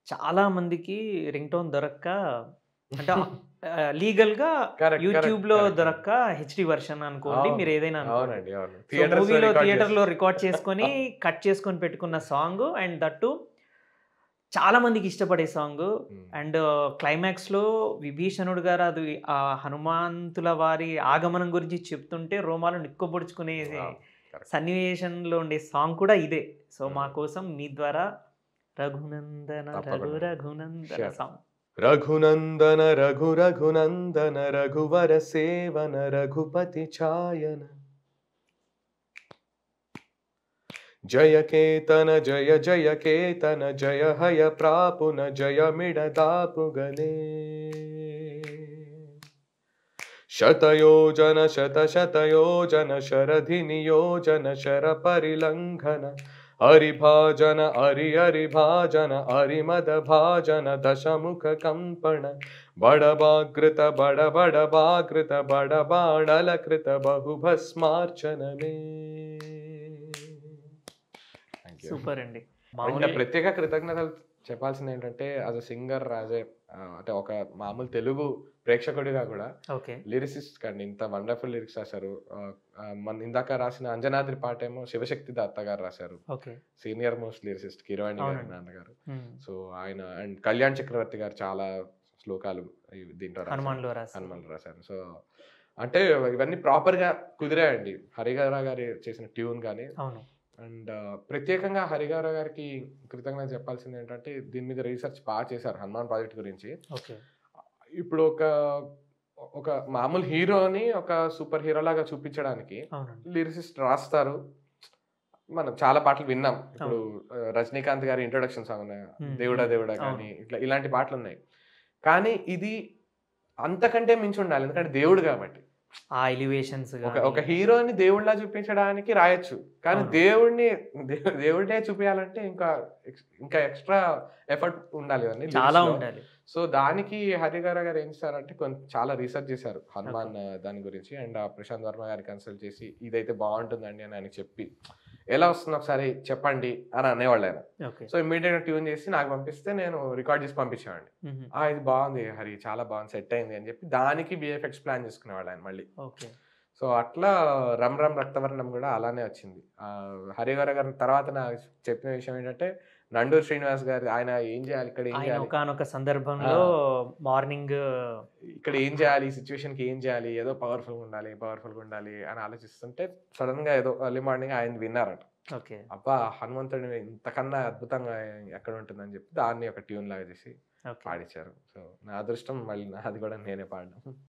చాలా మందికి రింగ్‌టోన్ దొరక్క అంటే లీగల్‌గా కరెక్ట్. కరెక్ట్. యూట్యూబ్‌లో కరెక్ట్ అండి. దొరక్క హెచ్‌డి వెర్షన్ అనుకోండి. అవును. మీరేదైనా అనుకోండి. అవునండి. అవును. సో, మూవీలో రికార్డ్ చేసి థియేటర్‌లో రికార్డ్ చేసుకొని, కట్ చేసుకొని పెట్టుకున్న సాంగు అండ్ దట్ టూ చాలా మందికి ఇష్టపడే సాంగు. హ్మ్. అండ్ క్లైమాక్స్‌లో విభీషణుడు గారు అది హనుమంతుల వారి ఆగమనం గురించి చెప్తుంటే రోమాలు నిక్కబొడుచుకునే వావ్! కరెక్ట్. సన్నివేశంలో ఉండే సాంగ్ కూడా ఇదే. సో, మా హ్మ్. కోసం మీ ద్వారా రఘునందన రఘు తప్పకుండా. రఘునందన ష్యూర్. సాంగ్. రఘునందన రఘు రఘునందన రఘువర సేవన రఘుపతి ఛాయన జయకేతన జయ జయకేతన జయ హయ ప్రాపున జయమిడదాపుగనే శతయోజన శత శతయోజన శరధి నియోజన శర పరిలంఘన హరిభాజన హరి హరిభాజన హరిమద భాజన దశముఖ కంపణ బడబాగృత బడబడబాగృత బడబాడలకృత బహుభస్మార్చనమే. Thank you. సూపర్ అండి. అండ్ మామూలు ప్రత్యేక కృతజ్ఞతలు చెప్పాల్సింది ఏంటంటే యాజ్ అ సింగర్ అంటే ఒక మామూలు తెలుగు ప్రేక్షకుడిగా కూడా ఓకే. లిరిసిస్ట్ కండి ఇంత వండర్ఫుల్ లిరిక్స్ రాశారు. మన ఇందాక రాసిన అంజనాద్రి పాట ఏమో శివశక్తి దత్త గారు రాశారు. Okay. Senior most lyricist Keeravani గారి అవునండి. నాన్నగారు. హ్మ్. సో ఆయన అండ్ కళ్యాణ్ చక్రవర్తి గారు చాలా శ్లోకాలు దీంట్లో రాశారు. హనుమాన్‌లో రాశారు. హనుమాన్లో రాశారు. సో అంటే ఇవన్నీ ప్రాపర్గా కుదిరాయండి. హరిహర గారు చేసిన ట్యూన్ కానీ అవును. అండ్ ప్రత్యేకంగా హరిహర గారికి కృతజ్ఞత చెప్పాల్సింది ఏంటంటే దీని మీద రీసెర్చ్ బాగా చేశారు హనుమాన్ ప్రాజెక్ట్ గురించి. ఓకే. ఇప్పుడు ఒక ఒక మామూలు హీరోని ఒక సూపర్ హీరో లాగా చూపించడానికి అవునండి. లిరిసిస్ట్ రాస్తారు. మనం చాలా పాటలు విన్నాం. ఇప్పుడు అవును. రజనీకాంత్ గారి ఇంట్రొడక్షన్ సాంగ్ హ్మ్. 'దేవుడా హ్మ్. దేవుడా' అవును. గాని ఇలాంటి పాటలున్నాయి. కానీ ఇది అంతకంటే మించి ఉండాలి. ఎందుకంటే దేవుడు కాబట్టి. ఆ ఎలివేషన్స్ ఒక గాని ఒక హీరోని దేవుడిలా చూపించడానికి రాయొచ్చు. కానీ అవును. దేవుడినే చూపియాలంటే ఇంకా ఎక్స్‌ట్రా ఎఫర్ట్ ఉండాలి కదండీ చాలా లిరిక్స్‌లో. ఉండాలి. సో, దానికి హరిహర గారు ఏం చేశారంటే చాలా రిసర్చ్ చేశారు. ఓకే. హనుమాన్ దాని గురించి అండ్ ప్రశాంత్ వర్మ గారిని కన్సల్ట్ చేసి ఇదైతే బావుంటుందండి అని ఆయనకి చెప్పి, ఎలా వస్తుందో ఒకసారి చెప్పండి అని అనేవాళ్ళాయన. ఓకే. సో, ఇమ్మీడియేట్‌గా ట్యూన్ చేసి నాకు పంపిస్తే నేను రికార్డ్ చేసి పంపించేవాడిని. హుహు. ఇది బావుంది హరి చాలా బాగుంది సెట్ అయింది అని చెప్పి దానికి వీఎఫ్ఎక్స్ ప్లాన్ చేసుకునేవాళ్ళాయన మళ్ళీ. ఓకే. సో, అట్లా 'రమ్ రమ్ రక్తవర్ణం' గూడా అలానే వచ్చింది. హరిహర గారి తర్వాత నాకు చెప్పిన విషయం ఏంటంటే, 'నండూరి శ్రీనివాస్' గారు ఆయన ఏం జేయాలి? ఇక్కడ ఏం ఆయన జేయాలి? ఒకానొక ఆ! సందర్భంలో మార్నింగ్ ఇక్కడ ఏం హ జేయాలి? ఈ సిట్యుయేషన్‌కి ఏం జేయాలి? ఏదో పవర్‌ఫుల్‌గుండాలి అని ఆలోచిస్తుంటే సడెన్‌గా ఏదో ఎర్లీ మార్నింగ్ ఆయనది విన్నారట. ఓకే. అబ్బా! హనుమంతుడిని ఇంతకన్నా అద్భుతంగా ఎక్కడుంటుందని జెప్పి దాన్ని ఒక ట్యూన్ లాగా జేసి ఓకే. పాడించారు. సో, నా అదృష్టం మళ్ళీ నాది గూడా నేనే పాడడం.